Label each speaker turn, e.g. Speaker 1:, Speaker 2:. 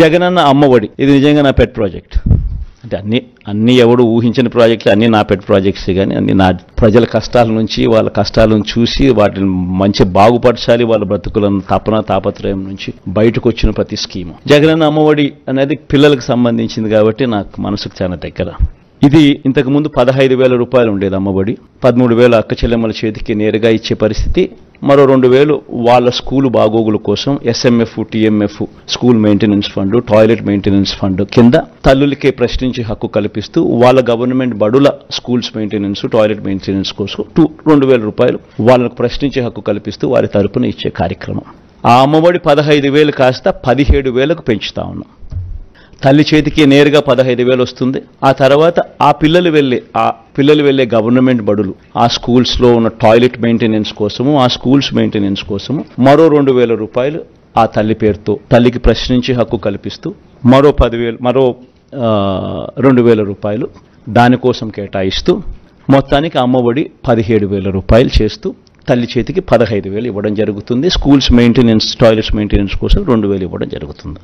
Speaker 1: జగనన్న అమ్మఒడి ఇది నిజంగా నా పెట్ ప్రాజెక్ట్. అంటే అన్ని ఎవడు ఊహించిన ప్రాజెక్టులు అన్నీ నా పెట్ ప్రాజెక్ట్స్, కానీ అన్ని నా ప్రజల కష్టాల నుంచి వాళ్ళ కష్టాలను చూసి వాటిని మంచి బాగుపరచాలి, వాళ్ళ బ్రతుకులను తాపత్రయం నుంచి బయటకు వచ్చిన ప్రతి స్కీము. జగనన్న అమ్మఒడి అనేది పిల్లలకు సంబంధించింది కాబట్టి నాకు మనసుకు చాలా దగ్గర. ఇది ఇంతకుముందు 15,000 రూపాయలు ఉండేది అమ్మఒడి. 13,000 అక్క చెల్లెమ్మల చేతికి నేరుగా ఇచ్చే పరిస్థితి. మరో 2,000 వాళ్ళ స్కూలు బాగోగుల కోసం SMF, TMF school maintenance fund, toilet maintenance fund కింద తల్లులకే ప్రశ్నించి హక్కు కల్పిస్తూ వాళ్ళ గవర్నమెంట్ బడుల స్కూల్స్ మెయింటెనెన్స్, టాయిలెట్ మెయింటెనెన్స్ కోసం 2,000 రూపాయలు వాళ్ళకు ప్రశ్నించి హక్కు కల్పిస్తూ వారి తరపున ఇచ్చే కార్యక్రమం. ఆ అమ్మఒడి 15,000 కాస్త 17,000కు పెంచుతా ఉన్నాం. తల్లి చేతికి నేరుగా 15,000 వస్తుంది. ఆ తర్వాత ఆ పిల్లలు వెళ్ళే గవర్నమెంట్ బడులు, ఆ స్కూల్స్లో ఉన్న టాయిలెట్ మెయింటెనెన్స్ కోసము, ఆ స్కూల్స్ మెయింటెనెన్స్ కోసము మరో 2,000 రూపాయలు ఆ తల్లి పేరుతో తల్లికి ప్రశ్నించి హక్కు కల్పిస్తూ మరో 2,000 రూపాయలు దానికోసం కేటాయిస్తూ మొత్తానికి అమ్మఒడి 17,000 రూపాయలు చేస్తూ తల్లి చేతికి 15,000 ఇవ్వడం జరుగుతుంది. స్కూల్స్ మెయింటెనెన్స్, టాయిలెట్స్ మెయింటెనెన్స్ కోసం 2,000 ఇవ్వడం జరుగుతుంది.